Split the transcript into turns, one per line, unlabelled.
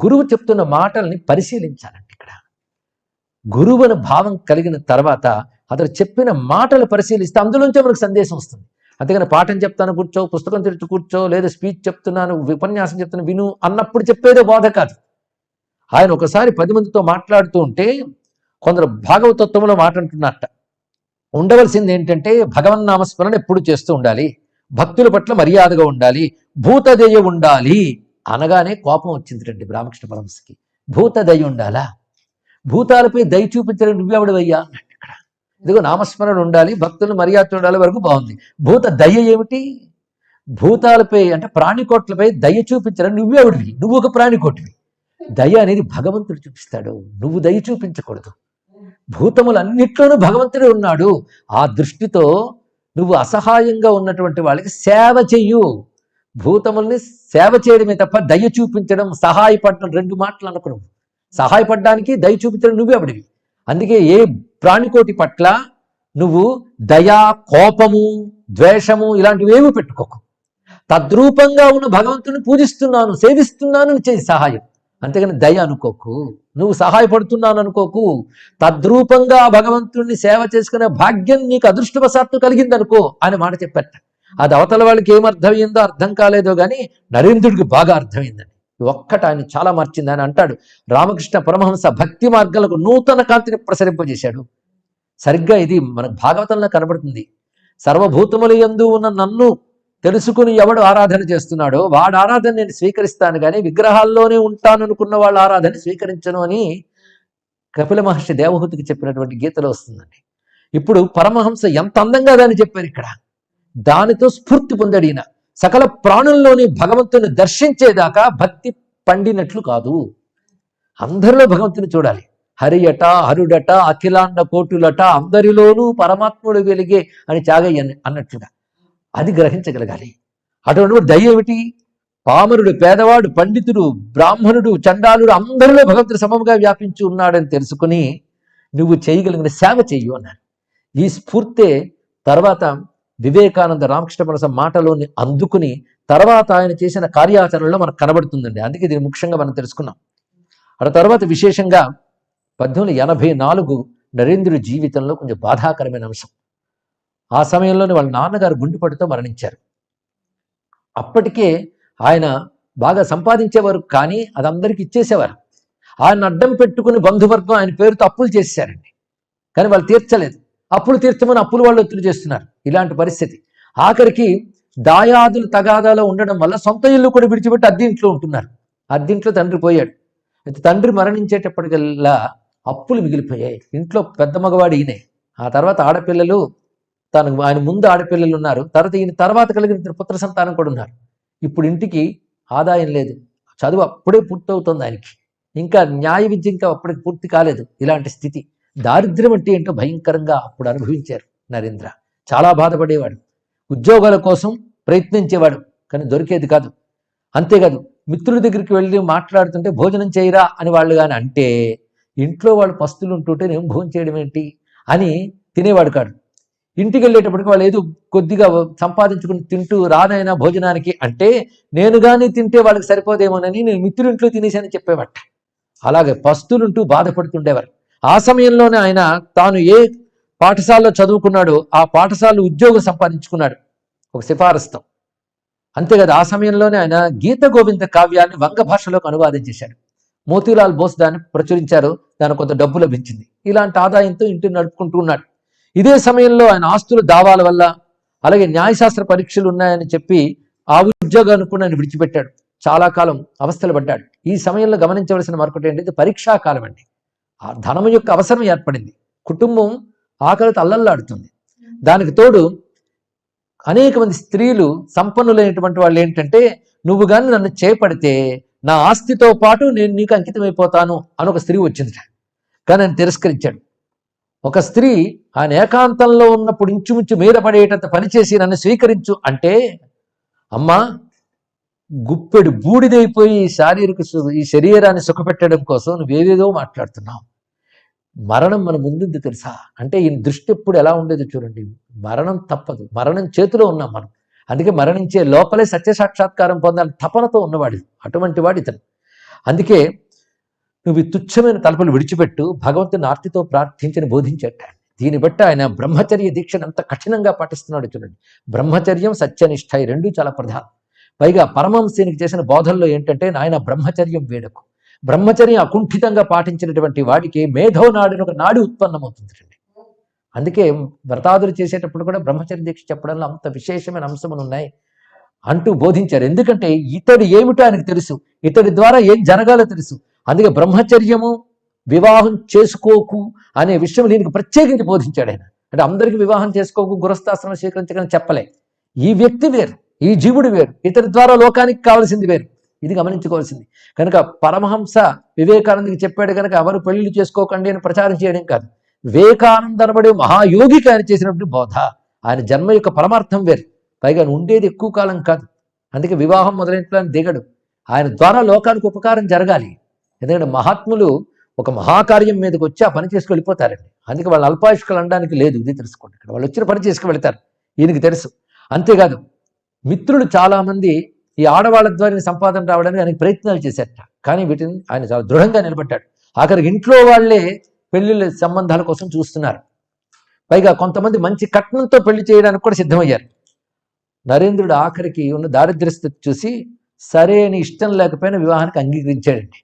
గురువు చెప్తున్న మాటల్ని పరిశీలించాలండి. ఇక్కడ గురువు అనే భావం కలిగిన తర్వాత అతను చెప్పిన మాటలు పరిశీలిస్తే అందులోంచే మనకు సందేశం వస్తుంది. అంతేగాని పాఠం చెప్తాను కూర్చో, పుస్తకం తెరిచి కూర్చో, లేదా స్పీచ్ చెప్తున్నాను, ఉపన్యాసం చెప్తున్నాను విను అన్నప్పుడు చెప్పేదే బోధ కాదు. ఆయన ఒకసారి 10 మందితో మాట్లాడుతూ ఉంటే కొందరు భాగవతత్వంలో మాట అంటున్నట్ట, ఉండవలసింది ఏంటంటే భగవన్నామస్మరణ ఎప్పుడు చేస్తూ ఉండాలి, భక్తుల పట్ల మర్యాదగా ఉండాలి, భూతదయ ఉండాలి అనగానే కోపం వచ్చిందిటండి రామకృష్ణ పరమహంసకి. భూతదయ ఉండాలా? భూతాలపై దయ చూపించడం నువ్వెవడవయ్యా అన్నట్టు. ఇక్కడ ఇదిగో నామస్మరణ ఉండాలి, భక్తులు మర్యాద చూడాలి వరకు బాగుంది. భూత దయ ఏమిటి? భూతాలపై అంటే ప్రాణికోట్లపై దయ చూపించడం నువ్వెవడివి? నువ్వు ఒక ప్రాణికోటివి. దయ అనేది భగవంతుడు చూపిస్తాడు, నువ్వు దయ చూపించకూడదు. భూతములన్నిట్లోనూ భగవంతుడే ఉన్నాడు. ఆ దృష్టితో నువ్వు అసహాయంగా ఉన్నటువంటి వాళ్ళకి సేవ చెయ్యు. భూతముల్ని సేవ చేయడమే తప్ప దయ చూపించడం, సహాయపడడం 2 మాటలు అనుకో. నువ్వు సహాయపడడానికి దయ చూపించడం నువ్వే అవిడివి. అందుకే ఏ ప్రాణికోటి పట్ల నువ్వు దయా, కోపము, ద్వేషము ఇలాంటివి ఏమి పెట్టుకోకు. తద్రూపంగా ఉన్న భగవంతుని పూజిస్తున్నాను, సేవిస్తున్నాను చేయి సహాయం, అంతేగాని దయ అనుకోకు. నువ్వు సహాయపడుతున్నాను అనుకోకు. తద్రూపంగా భగవంతుడిని సేవ చేసుకునే భాగ్యం నీకు అదృష్టవశాత్తు కలిగిందనుకో అని మాట చెప్పట. అది అవతల వాళ్ళకి ఏమర్థమైందో అర్థం కాలేదో కానీ నరేంద్రుడికి బాగా అర్థమైందని. ఒక్కట ఆయన చాలా మార్చింది. ఆయన అంటాడు, రామకృష్ణ పరమహంస భక్తి మార్గాలకు నూతన కాంతిని ప్రసరింపజేశాడు. సరిగ్గా ఇది మనకు భాగవతంలో కనబడుతుంది. సర్వభూతముల యందు ఉన్న నన్ను తెలుసుకుని ఎవడు ఆరాధన చేస్తున్నాడో వాడు ఆరాధన నేను స్వీకరిస్తాను, కానీ విగ్రహాల్లోనే ఉంటాను అనుకున్న వాళ్ళ ఆరాధన స్వీకరించను అని కపిల మహర్షి దేవహూతికి చెప్పినటువంటి గీతలో వస్తుందండి. ఇప్పుడు పరమహంస ఎంత అందంగా దాన్ని చెప్పారు ఇక్కడ. దానితో స్ఫూర్తి పొందాడు ఈయన. సకల ప్రాణుల్లోని భగవంతుని దర్శించేదాకా భక్తి పండినట్లు కాదు. అందరిలో భగవంతుని చూడాలి. హరియట, హరుడట, అఖిలాండ కోటులట, అందరిలోనూ పరమాత్ముడు వెలిగే అని త్యాగయ్య అన్నట్లుగా అది గ్రహించగలగాలి. అటువంటి దయ ఏమిటి? పామరుడు, పేదవాడు, పండితుడు, బ్రాహ్మణుడు, చండాలుడు అందరిలో భగవంతుడు సమముగా వ్యాపించి ఉన్నాడని తెలుసుకుని నువ్వు చేయగలిగిన సేవ చెయ్యు అన్నారు. ఈ స్ఫూర్తే తర్వాత వివేకానంద రామకృష్ణ పరమహంస మాటలోని అందుకుని తర్వాత ఆయన చేసిన కార్యాచరణలో మనకు కనబడుతుందండి. అందుకే దీన్ని ముఖ్యంగా మనం తెలుసుకున్నాం. ఆ తర్వాత విశేషంగా 1884 నరేంద్రుడి జీవితంలో కొంచెం బాధాకరమైన అంశం. ఆ సమయంలోనే వాళ్ళ నాన్నగారు గుండెపోటుతో మరణించారు. అప్పటికే ఆయన బాగా సంపాదించేవారు, కానీ అది అందరికీ ఇచ్చేసేవారు. ఆయన అడ్డం పెట్టుకుని బంధువర్గం ఆయన పేరుతో అప్పులు చేశారండి, కానీ వాళ్ళు తీర్చలేదు. అప్పులు తీర్చమని అప్పులు వాళ్ళు ఒత్తిడి చేస్తున్నారు. ఇలాంటి పరిస్థితి. ఆఖరికి దాయాదులు తగాదాలో ఉండడం వల్ల సొంత ఇల్లు కూడా విడిచిపెట్టి అద్దెంట్లో ఉంటున్నారు. అద్దెంట్లో తండ్రి పోయాడు. అయితే తండ్రి మరణించేటప్పటికల్లా అప్పులు మిగిలిపోయాయి. ఇంట్లో పెద్ద మగవాడు ఈయనే. ఆ తర్వాత ఆడపిల్లలు, ఆయన ముందు ఆడపిల్లలు ఉన్నారు, తర్వాత ఈయన తర్వాత కలిగిన పుత్ర సంతానం కూడా ఉన్నారు. ఇప్పుడు ఇంటికి ఆదాయం లేదు. చదువు అప్పుడే పూర్తవుతుంది ఆయనకి, ఇంకా న్యాయ విద్య ఇంకా అప్పటికి పూర్తి కాలేదు. ఇలాంటి స్థితి. దారిద్ర్యం అంటే ఏంటో భయంకరంగా అప్పుడు అనుభవించారు నరేంద్ర. చాలా బాధపడేవాడు. ఉద్యోగాల కోసం ప్రయత్నించేవాడు, కానీ దొరికేది కాదు. అంతేకాదు, మిత్రుల దగ్గరికి వెళ్ళి మాట్లాడుతుంటే భోజనం చేయరా అని వాళ్ళు కానీ అంటే ఇంట్లో వాళ్ళు పస్తులు ఉంటుంటే నేను భోజనం చేయడం ఏంటి అని తినేవాడు కాడు. ఇంటికి వెళ్ళేటప్పటికి వాళ్ళు ఏదో కొద్దిగా సంపాదించుకుని తింటూ రానైనా భోజనానికి అంటే నేను కానీ తింటే వాళ్ళకి సరిపోదేమోనని నేను మిత్రుడింట్లో తినేసానని చెప్పేవాట. అలాగే పస్తులుంటూ బాధపడుతుండేవారు. ఆ సమయంలోనే ఆయన తాను ఏ పాఠశాలలో చదువుకున్నాడో ఆ పాఠశాలలో ఉద్యోగం సంపాదించుకున్నాడు ఒక సిఫారసుతో. అంతేకాదు ఆ సమయంలోనే ఆయన గీత గోవింద కావ్యాన్ని వంగ భాషలోకి అనువాదం చేశాడు. మోతీలాల్ బోస్ దాన్ని ప్రచురించారు. దానికి కొంత డబ్బు లభించింది. ఇలాంటి ఆదాయంతో ఇంటిని నడుపుకుంటూ ఉన్నాడు. ఇదే సమయంలో ఆయన ఆస్తుల దావాల వల్ల, అలాగే న్యాయశాస్త్ర పరీక్షలు ఉన్నాయని చెప్పి ఆ ఉద్యోగాన్ని కూడా ఆయన విడిచిపెట్టాడు. చాలా కాలం అవస్థలు పడ్డాడు. ఈ సమయంలో గమనించవలసిన మరొకటి ఏంటంటే పరీక్షాకాలం అండి. ఆ ధనం యొక్క అవసరం ఏర్పడింది. కుటుంబం ఆకలితో అల్లల్లాడుతుంది. దానికి తోడు అనేక మంది స్త్రీలు సంపన్నులైనటువంటి వాళ్ళు ఏంటంటే నువ్వు కానీ నన్ను చేపడితే నా ఆస్తితో పాటు నేను నీకు అంకితమైపోతాను అని ఒక స్త్రీ వచ్చింది. కానీ ఆయన తిరస్కరించాడు. ఒక స్త్రీ ఆయన ఏకాంతంలో ఉన్నప్పుడు ఇంచుమించు మీద పడేటంత పనిచేసి నన్ను స్వీకరించు అంటే, అమ్మా గుప్పెడు బూడిదైపోయి ఈ శరీరాన్ని సుఖపెట్టడం కోసం నువ్వేదేదో మాట్లాడుతున్నావు. మరణం మన ముందుంది తెలుసా అంటే ఈయన దృష్టి ఎప్పుడు ఎలా ఉండేది చూడండి. మరణం తప్పదు, మరణం చేతిలో ఉన్నాం మనం. అందుకే మరణించే లోపలే సత్య సాక్షాత్కారం పొందాలని తపనతో ఉన్నవాడు. అటువంటి వాడు ఇతను. అందుకే నువ్వు ఈ తుచ్చమైన తలపులు విడిచిపెట్టు, భగవంతుని ఆర్తితో ప్రార్థించని బోధించట. దీన్ని బట్టి ఆయన బ్రహ్మచర్య దీక్షను అంత కఠినంగా పాటిస్తున్నాడు చూడండి. బ్రహ్మచర్యం సత్యనిష్ట ఈ రెండూ చాలా ప్రధానం. పైగా పరమహంసీనికి చేసిన బోధనలో ఏంటంటే, నాయన బ్రహ్మచర్యం వేడకు. బ్రహ్మచర్యం అకుంఠితంగా పాటించినటువంటి వాడికి మేధోనాడిని ఒక నాడి ఉత్పన్నమవుతుంది. అందుకే వ్రతాదులు చేసేటప్పుడు కూడా బ్రహ్మచర్య దీక్ష చెప్పడంలో అంత విశేషమైన అంశములు ఉన్నాయి అంటూ బోధించారు. ఎందుకంటే ఇతడు ఏమిటో ఆయనకు తెలుసు, ఇతడి ద్వారా ఏం జరగాలో తెలుసు. అందుకే బ్రహ్మచర్యము వివాహం చేసుకోకు అనే విషయం దీనికి ప్రత్యేకించి బోధించాడు ఆయన. అంటే అందరికీ వివాహం చేసుకోకు, గృహస్థాశ్రమం స్వీకరించకని చెప్పలే. ఈ వ్యక్తి వేరు, ఈ జీవుడు వేరు, ఇతడి ద్వారా లోకానికి కావాల్సింది వేరు. ఇది గమనించుకోవాల్సింది. కనుక పరమహంస వివేకానందకి చెప్పాడు కనుక ఎవరు పెళ్లిళ్ళు చేసుకోకండి అని ప్రచారం చేయడం కాదు. వివేకానంద అనబడే మహాయోగికి ఆయన చేసినటువంటి బోధ. ఆయన జన్మ యొక్క పరమార్థం వేరు. పైగా ఉండేది ఎక్కువ కాలం కాదు. అందుకే వివాహం మొదలైన దిగడు. ఆయన ద్వారా లోకానికి ఉపకారం జరగాలి. ఎందుకంటే మహాత్ములు ఒక మహాకార్యం మీదకి వచ్చి ఆ పని చేసుకు వెళ్ళిపోతారండి. అందుకే వాళ్ళు అల్పాయుష్కలు అనడానికి లేదు. ఇది తెలుసుకోండి. ఇక్కడ వాళ్ళు వచ్చిన పని చేసుకు వెళతారు, ఈయనకి తెలుసు. అంతేకాదు మిత్రులు చాలామంది ఈ ఆడవాళ్ళ ద్వారా సంపాదన రావడానికి ఆయనకి ప్రయత్నాలు చేశారట. కానీ వీటిని ఆయన చాలా దృఢంగా నిలబడ్డాడు. ఆఖరికి ఇంట్లో వాళ్ళే పెళ్లిళ్ళ సంబంధాల కోసం చూస్తున్నారు. పైగా కొంతమంది మంచి కట్నంతో పెళ్లి చేయడానికి కూడా సిద్ధమయ్యారు. నరేంద్రుడు ఆఖరికి ఉన్న దారిద్ర్య స్థితి చూసి సరే అని ఇష్టం లేకపోయినా వివాహానికి అంగీకరించాడండి.